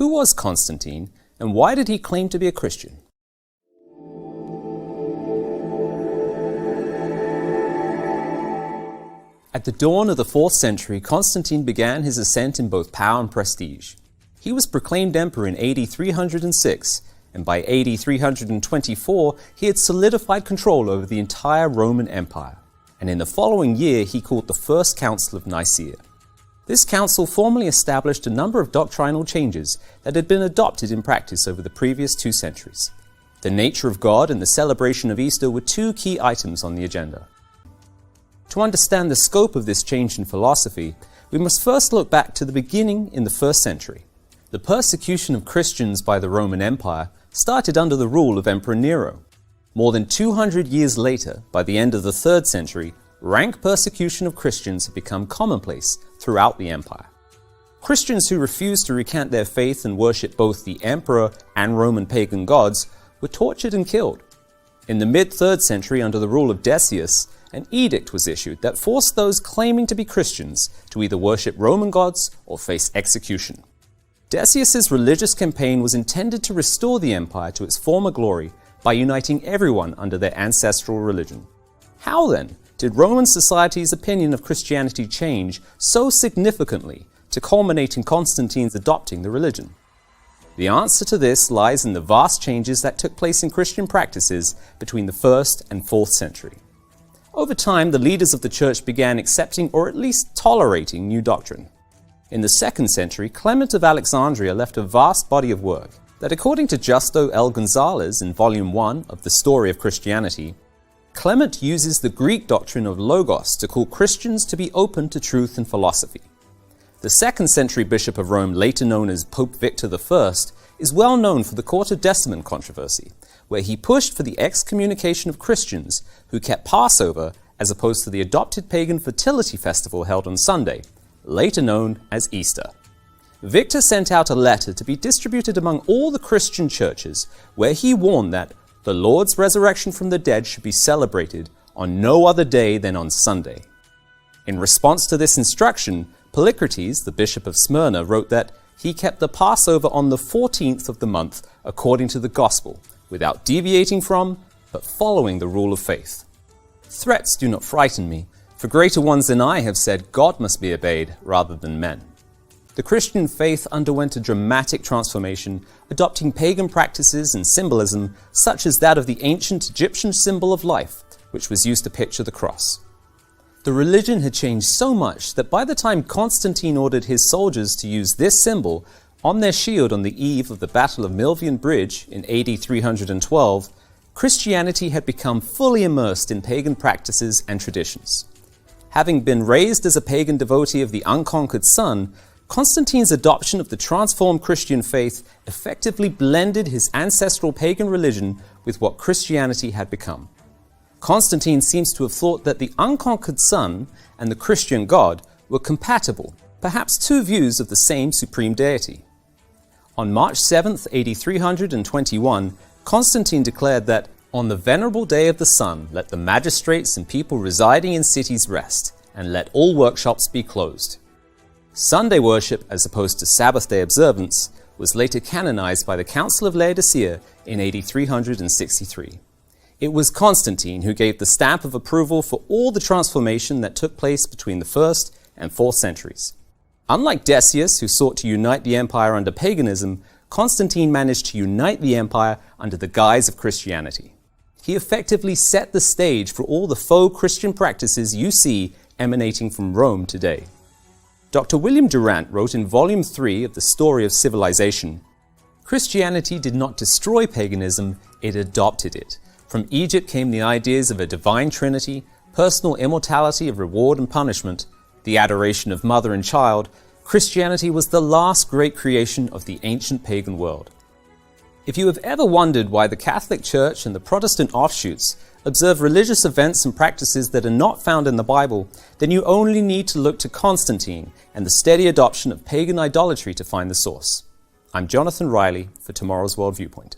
Who was Constantine, and why did he claim to be a Christian? At the dawn of the 4th century, Constantine began his ascent in both power and prestige. He was proclaimed emperor in AD 306, and by AD 324 he had solidified control over the entire Roman Empire, and in the following year he called the First Council of Nicaea. This council formally established a number of doctrinal changes that had been adopted in practice over the previous 2 centuries. The nature of God and the celebration of Easter were 2 key items on the agenda. To understand the scope of this change in philosophy, we must first look back to the beginning in the 1st century. The persecution of Christians by the Roman Empire started under the rule of Emperor Nero. More than 200 years later, by the end of the 3rd century, rank persecution of Christians had become commonplace throughout the empire. Christians who refused to recant their faith and worship both the emperor and Roman pagan gods were tortured and killed. In the mid-3rd century, under the rule of Decius, an edict was issued that forced those claiming to be Christians to either worship Roman gods or face execution. Decius's religious campaign was intended to restore the empire to its former glory by uniting everyone under their ancestral religion. How then did Roman society's opinion of Christianity change so significantly to culminate in Constantine's adopting the religion? The answer to this lies in the vast changes that took place in Christian practices between the 1st and 4th century. Over time, the leaders of the church began accepting or at least tolerating new doctrine. In the 2nd century, Clement of Alexandria left a vast body of work that, according to Justo L. Gonzalez in Volume 1 of The Story of Christianity, Clement uses the Greek doctrine of logos to call Christians to be open to truth and philosophy. The 2nd century Bishop of Rome, later known as Pope Victor I, is well known for the Quartodeciman controversy, where he pushed for the excommunication of Christians who kept Passover as opposed to the adopted pagan fertility festival held on Sunday, later known as Easter. Victor sent out a letter to be distributed among all the Christian churches, where he warned that the Lord's resurrection from the dead should be celebrated on no other day than on Sunday. In response to this instruction, Polycrates, the Bishop of Smyrna, wrote that he kept the Passover on the 14th of the month according to the Gospel, without deviating from, but following the rule of faith. Threats do not frighten me, for greater ones than I have said God must be obeyed rather than men. The Christian faith underwent a dramatic transformation, adopting pagan practices and symbolism such as that of the ancient Egyptian symbol of life, which was used to picture the cross. The religion had changed so much that by the time Constantine ordered his soldiers to use this symbol on their shield on the eve of the Battle of Milvian Bridge in AD 312, Christianity had become fully immersed in pagan practices and traditions. Having been raised as a pagan devotee of the unconquered sun, Constantine's adoption of the transformed Christian faith effectively blended his ancestral pagan religion with what Christianity had become. Constantine seems to have thought that the unconquered sun and the Christian God were compatible, perhaps 2 views of the same supreme deity. On March 7th, AD 321, Constantine declared that, "On the venerable day of the sun, let the magistrates and people residing in cities rest, and let all workshops be closed." Sunday worship, as opposed to Sabbath day observance, was later canonized by the Council of Laodicea in AD 363. It was Constantine who gave the stamp of approval for all the transformation that took place between the 1st and 4th centuries. Unlike Decius, who sought to unite the empire under paganism, Constantine managed to unite the empire under the guise of Christianity. He effectively set the stage for all the faux Christian practices you see emanating from Rome today. Dr. William Durant wrote in Volume 3 of The Story of Civilization, "Christianity did not destroy paganism, it adopted it. From Egypt came the ideas of a divine trinity, personal immortality of reward and punishment, the adoration of mother and child. Christianity was the last great creation of the ancient pagan world." If you have ever wondered why the Catholic Church and the Protestant offshoots observe religious events and practices that are not found in the Bible, then you only need to look to Constantine and the steady adoption of pagan idolatry to find the source. I'm Jonathan Riley for Tomorrow's World Viewpoint.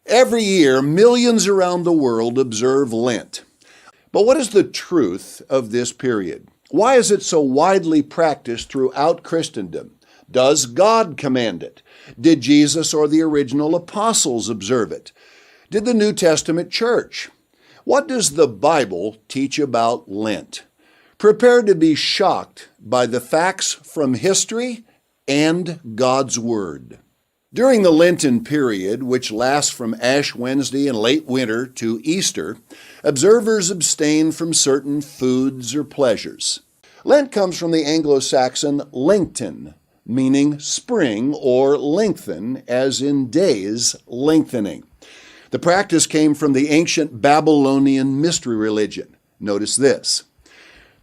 Every year, millions around the world observe Lent. But what is the truth of this period? Why is it so widely practiced throughout Christendom? Does God command it? Did Jesus or the original apostles observe it? Did the New Testament church? What does the Bible teach about Lent? Prepare to be shocked by the facts from history and God's Word. During the Lenten period, which lasts from Ash Wednesday in late winter to Easter, observers abstain from certain foods or pleasures. Lent comes from the Anglo-Saxon lengthen, meaning spring, or lengthen, as in days lengthening. The practice came from the ancient Babylonian mystery religion. Notice this.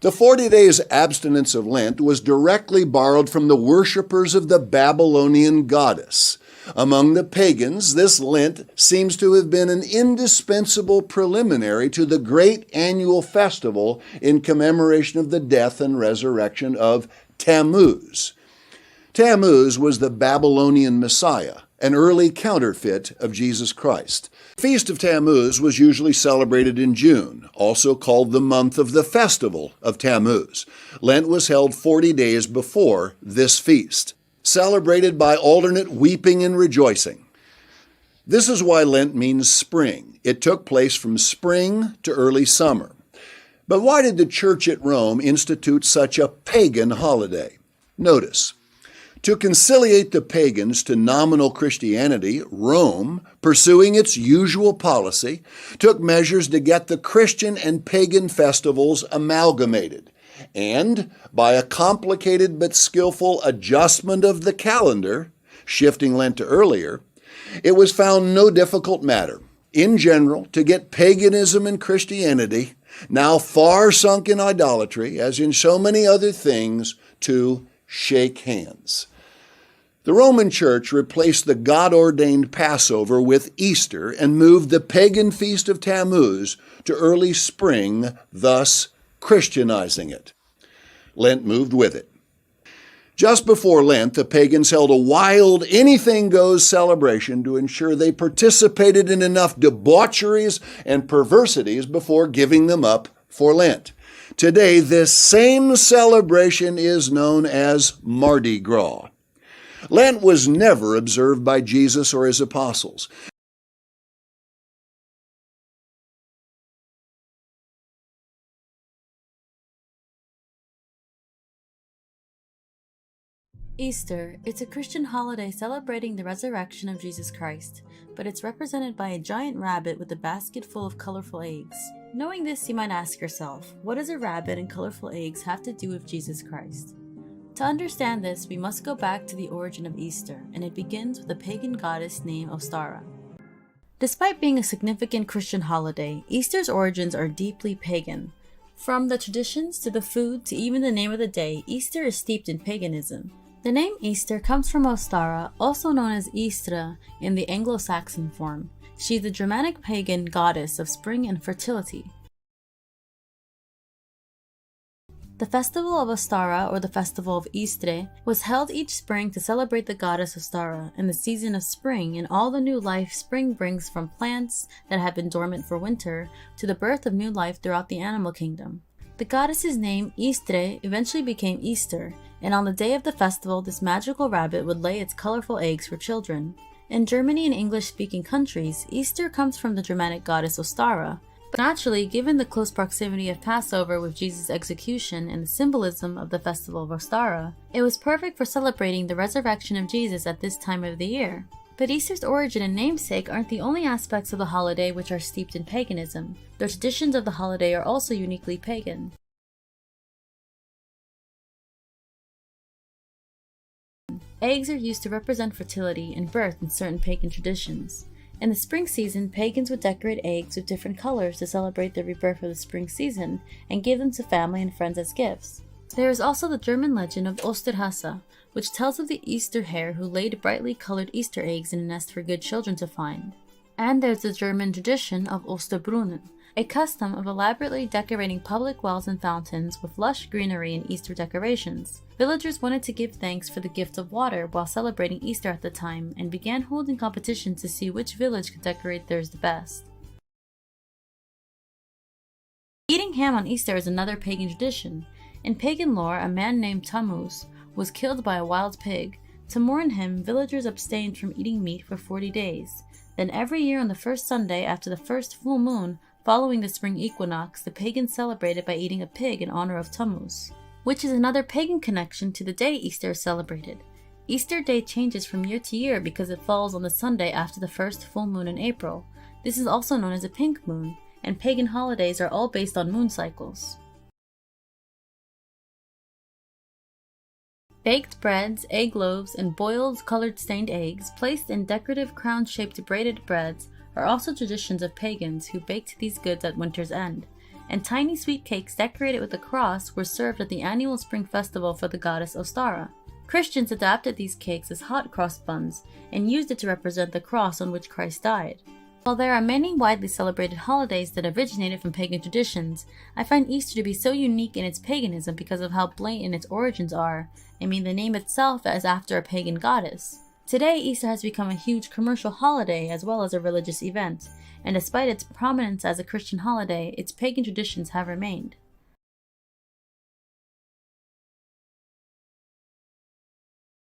The 40 days abstinence of Lent was directly borrowed from the worshippers of the Babylonian goddess. Among the pagans, this Lent seems to have been an indispensable preliminary to the great annual festival in commemoration of the death and resurrection of Tammuz. Tammuz was the Babylonian Messiah, an early counterfeit of Jesus Christ. The Feast of Tammuz was usually celebrated in June, also called the month of the Festival of Tammuz. Lent was held 40 days before this feast, celebrated by alternate weeping and rejoicing. This is why Lent means spring. It took place from spring to early summer. But why did the Church at Rome institute such a pagan holiday? Notice, to conciliate the pagans to nominal Christianity, Rome, pursuing its usual policy, took measures to get the Christian and pagan festivals amalgamated. And by a complicated but skillful adjustment of the calendar, shifting Lent to earlier, it was found no difficult matter, in general, to get paganism and Christianity, now far sunk in idolatry, as in so many other things, to shake hands. The Roman Church replaced the God-ordained Passover with Easter and moved the pagan feast of Tammuz to early spring, thus Christianizing it. Lent moved with it. Just before Lent, the pagans held a wild, anything-goes celebration to ensure they participated in enough debaucheries and perversities before giving them up for Lent. Today, this same celebration is known as Mardi Gras. Lent was never observed by Jesus or his apostles. Easter, it's a Christian holiday celebrating the resurrection of Jesus Christ, but it's represented by a giant rabbit with a basket full of colorful eggs. Knowing this, you might ask yourself, what does a rabbit and colorful eggs have to do with Jesus Christ? To understand this, we must go back to the origin of Easter, and it begins with a pagan goddess named Ostara. Despite being a significant Christian holiday, Easter's origins are deeply pagan. From the traditions to the food to even the name of the day, Easter is steeped in paganism. The name Easter comes from Ostara, also known as Istra in the Anglo-Saxon form. She is the Germanic pagan goddess of spring and fertility. The festival of Ostara, or the festival of Istre, was held each spring to celebrate the goddess Ostara and the season of spring and all the new life spring brings, from plants that had been dormant for winter to the birth of new life throughout the animal kingdom. The goddess's name, Istre, eventually became Easter, and on the day of the festival, this magical rabbit would lay its colorful eggs for children. In Germany and English-speaking countries, Easter comes from the Germanic goddess Ostara. But naturally, given the close proximity of Passover with Jesus' execution and the symbolism of the festival of Ostara, it was perfect for celebrating the resurrection of Jesus at this time of the year. But Easter's origin and namesake aren't the only aspects of the holiday which are steeped in paganism. The traditions of the holiday are also uniquely pagan. Eggs are used to represent fertility and birth in certain pagan traditions. In the spring season, pagans would decorate eggs with different colors to celebrate the rebirth of the spring season and give them to family and friends as gifts. There is also the German legend of Osterhase, which tells of the Easter hare who laid brightly colored Easter eggs in a nest for good children to find. And there's the German tradition of Osterbrunnen, a custom of elaborately decorating public wells and fountains with lush greenery and Easter decorations. Villagers wanted to give thanks for the gift of water while celebrating Easter at the time and began holding competitions to see which village could decorate theirs the best. Eating ham on Easter is another pagan tradition. In pagan lore, a man named Tammuz was killed by a wild pig. To mourn him, villagers abstained from eating meat for 40 days. Then every year on the first Sunday after the first full moon, following the spring equinox, the pagans celebrated by eating a pig in honor of Tammuz, which is another pagan connection to the day Easter is celebrated. Easter Day changes from year to year because it falls on the Sunday after the first full moon in April. This is also known as a pink moon, and pagan holidays are all based on moon cycles. Baked breads, egg loaves, and boiled colored stained eggs placed in decorative crown-shaped braided breads are also traditions of pagans who baked these goods at winter's end, and tiny sweet cakes decorated with a cross were served at the annual spring festival for the goddess Ostara. Christians adapted these cakes as hot cross buns and used it to represent the cross on which Christ died. While there are many widely celebrated holidays that originated from pagan traditions, I find Easter to be so unique in its paganism because of how blatant its origins are. The name itself is after a pagan goddess. Today, Easter has become a huge commercial holiday as well as a religious event, and despite its prominence as a Christian holiday, its pagan traditions have remained.